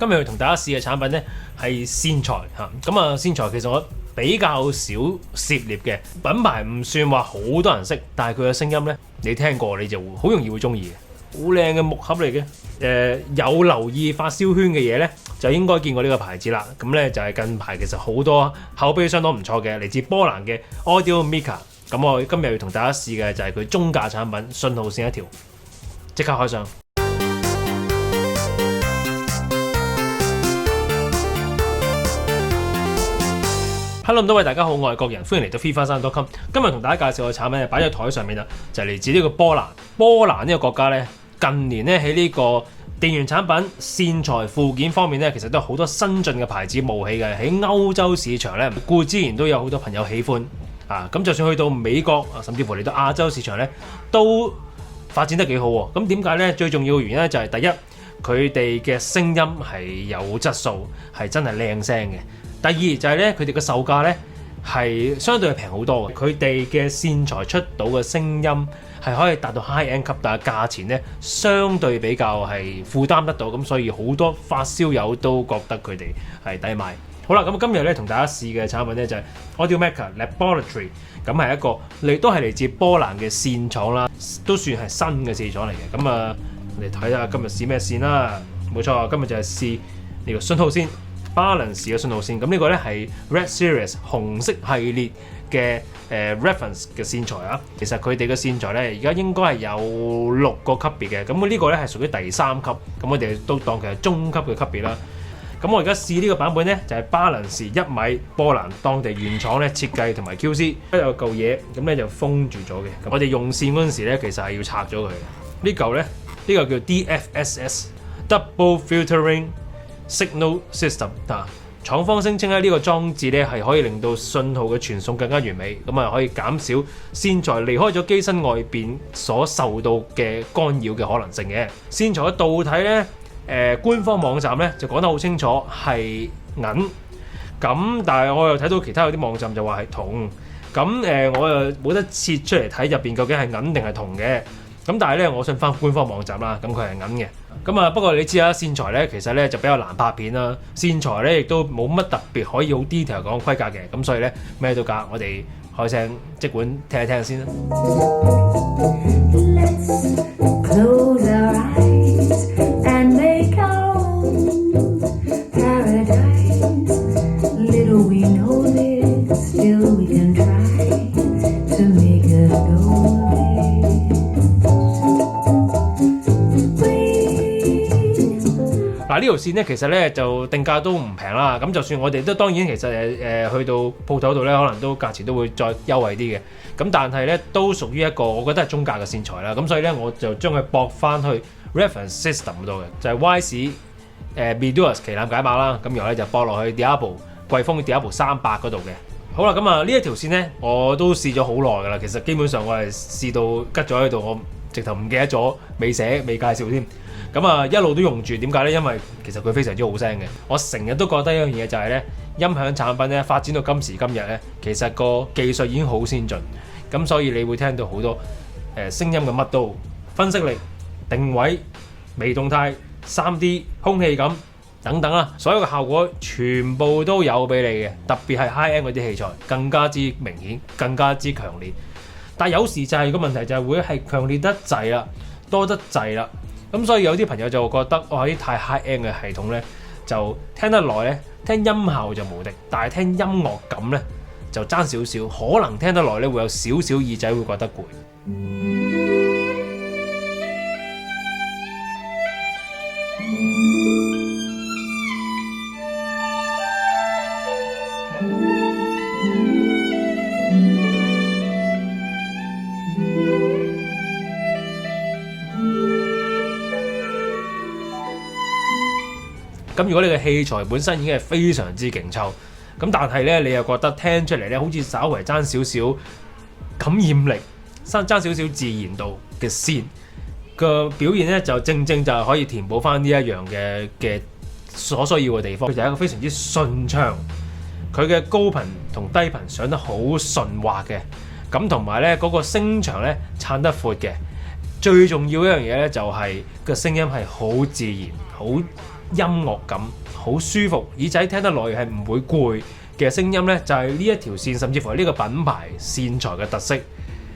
今日要同大家試嘅產品呢係線材嚇，咁啊線材其實我比較少涉獵嘅品牌，唔算話好多人識，但係佢嘅聲音呢，你聽過你就好容易會中意嘅，好靚嘅木盒嚟嘅。有留意發燒圈嘅嘢呢，就應該見過呢個牌子啦。咁呢就係近排其實好多口碑相當唔錯嘅，嚟自波蘭嘅 Audiomica。咁我今日要同大家試嘅就係佢中價產品信號線一條，即刻開箱。Hello， 咁多位大家好，我係國人，歡迎嚟到 freefarsan.com。今日同大家介紹嘅產品係擺喺台上面啦，就係嚟自呢個波蘭。波蘭呢個國家呢，近年呢喺呢個電源產品、線材、附件方面呢，其實都有好多新進嘅牌子冒起嘅。喺歐洲市場呢，固然都有好多朋友喜歡啊。咁就算去到美國，甚至乎嚟到亞洲市場呢，都發展得幾好喎。咁點解呢？最重要嘅原因呢，就係第一，佢哋嘅聲音係有質素，係真係靚聲嘅。第二就係咧，佢哋嘅售價咧係相對係平好多嘅。佢哋嘅線材出到嘅聲音係可以達到 high end 級，但係價錢咧相對比較係負擔得到，咁所以好多發燒友都覺得佢哋係抵買。好啦，咁今日咧同大家試嘅產品咧就係 Audiomica Laboratory， 咁係一個都係嚟自波蘭嘅線廠啦，都算係新嘅線廠嚟嘅。咁啊，嚟睇下今日試咩線啦。冇錯，今日就係試呢個信號線。Balance 嘅信號線，咁呢個咧係 Red Series 紅色系列嘅reference 嘅線材啊。其實佢哋嘅線材咧而家應該係有6個級別嘅，咁呢個咧係屬於第3級，咁我哋都當佢係中級嘅級別啦。咁我而家試呢個版本咧就係 Balance 1米波蘭當地原廠咧設計同埋 QC， 有嚿嘢咁咧就封住咗嘅。咁我哋用線嗰陣時咧其實係要拆咗佢嘅。呢嚿咧呢個叫 DFSS Double Filtering Signal System 啊，廠方聲稱咧呢個裝置咧係可以令到信號嘅傳送更加完美，咁啊可以減少線材離開咗機身外邊所受到嘅干擾嘅可能性嘅。線材嘅導體咧，官方網站咧就講得好清楚係銀，咁但係我又睇到其他有啲網站就話係銅，咁我又冇得切出嚟睇入邊究竟係銀定係銅嘅。咁但係咧，我信翻官方網站啦，咁佢係銀嘅。咁啊，不過你知啦，線材咧其實咧就比較難拍片啦，線材咧亦都冇乜特別可以好 detail 講規格嘅，咁所以咧咩都假。我哋開聲即管聽一聽先啦。呢條線咧其實咧就定價都唔平啦，咁就算我哋都當然其實去到鋪頭度咧，可能都價錢都會再優惠啲嘅，咁但係咧都屬於一個我覺得係中價嘅線材啦，咁所以咧我就將佢駁翻去 Reference System 嗰度嘅，就係 Wise Medusa 旗艦解碼啦，咁然後咧就駁落去 Diablo 貴風 Diablo 300嗰度嘅。好啦，咁啊呢一條線咧我都試咗好耐㗎啦，其實基本上我係試到吉咗喺度，我直頭唔記得咗，未寫未介紹添。咁啊一路都用住，點解呢？因為其實佢非常之好聲嘅。我成日都覺得一樣嘢就係呢，音響產品咧發展到今時今日呢，其實個技術已經好先進。咁所以你會聽到好多聲音嘅乜都分析力、定位、微動態、3D、空氣感等等啦，所有嘅效果全部都有俾你嘅。特別係 high end 嗰啲器材更加之明顯，更加之強烈。但有時就係個問題就係會係強烈得滯啦，多得滯啦。咁所以有啲朋友就覺得哇啲太 high end 嘅系統咧，就聽得耐咧，聽音效就無敵，但係聽音樂感咧就爭少少，可能聽得耐咧會有少少耳仔會覺得攰。咁如果你嘅器材本身已經係非常之勁抽，咁但係咧你又覺得聽出嚟咧好似稍為爭少少感染力，爭少少自然度嘅線個表現咧，就正正就係可以填補翻呢一樣嘅所需要嘅地方。佢就係一個非常之順暢，佢嘅高頻同低頻上得好順滑嘅，咁同埋咧嗰個聲場咧撐得闊嘅。最重要一樣嘢咧就係個聲音係好自然，好音樂感，好舒服，耳仔聽得耐係唔會攰嘅聲音呢，就係呢一條線，甚至乎係呢個品牌線材嘅特色。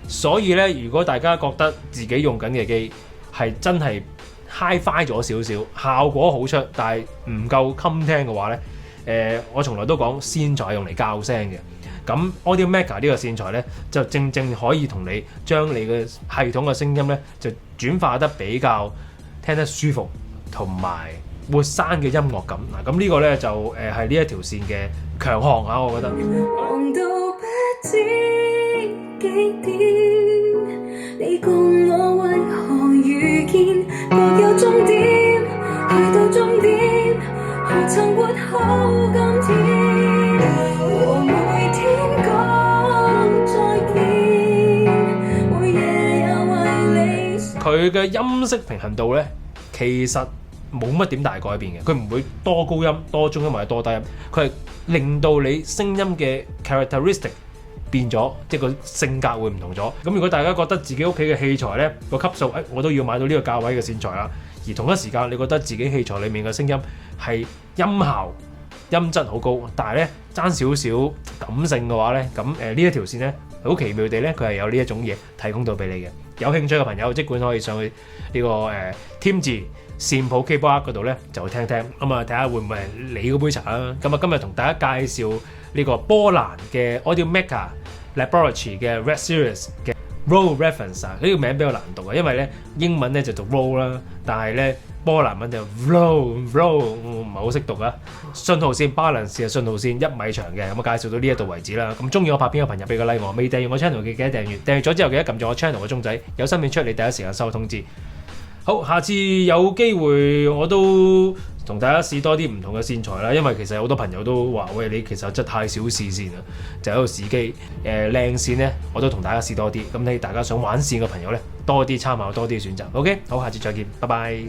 所以呢，如果大家覺得自己用緊嘅機係真係 Hi-Fi 咗少少，效果好出，但係唔夠襟聽嘅話呢，我從來都講線材係用嚟校聲嘅。咁 Audio Maker 呢個線材呢，就正正可以同你將你嘅系統嘅聲音呢，就轉化得比較聽得舒服同埋活生嘅音樂感。嗱，咁呢個呢，就係呢一條線嘅強項啊，我覺得。忙到不知幾點，你共我為何遇見，各有終點，去到終點，何曾活好今天，和每天講再見，每夜也為你。佢嘅音色平衡度呢，其實冇乜點大改變嘅，佢唔會多高音、多中音或者多低音，佢係令到你聲音嘅 characteristic 變咗，即係個性格會唔同咗。咁如果大家覺得自己屋企嘅器材呢個級數，我都要買到呢個價位嘅線材啦，而同一時間你覺得自己器材裡面嘅聲音係音效、音質好高，但係呢爭少少感性嘅話呢，咁呢一條線呢，好奇妙地呢，佢係有呢一種嘢提供到俾你嘅。有興趣嘅朋友，即管可以上去呢個添字線譜 Keyboard 嗰度咧，就聽聽咁啊，睇下會唔會係你嗰杯茶啦。咁啊，今日同大家介紹呢個波蘭嘅 Audio Maker Laboratory 嘅 Red Series 嘅 Roll Reference 啊，呢個名比較難讀啊，因為咧英文咧就讀 Roll 啦，但係咧波蘭文就 Roll 唔係好識讀啊。信號線 balance 嘅信號線1米長嘅，咁啊介紹到呢一度為止啦。咁中意我拍片嘅朋友俾個 like 我，未訂閱我 channel 嘅記得訂閱，訂閱咗之後記得撳住我 channel 嘅鐘仔，有新片出你第一時間收通知。好，下次有機會我都同大家試多啲唔同嘅線材啦，因為其實好多朋友都話喂，你其實真係太少試線啦，就喺度試機靚線呢，我都同大家試多啲。咁你大家想玩線嘅朋友呢，多啲參考，多啲選擇。OK， 好，下次再見，拜拜。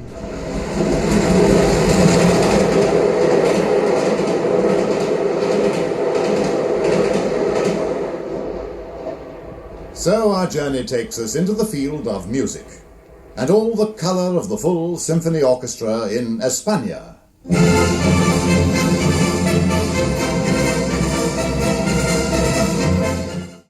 So our journey takes us into the field of music, and all the colour of the full symphony orchestra in España.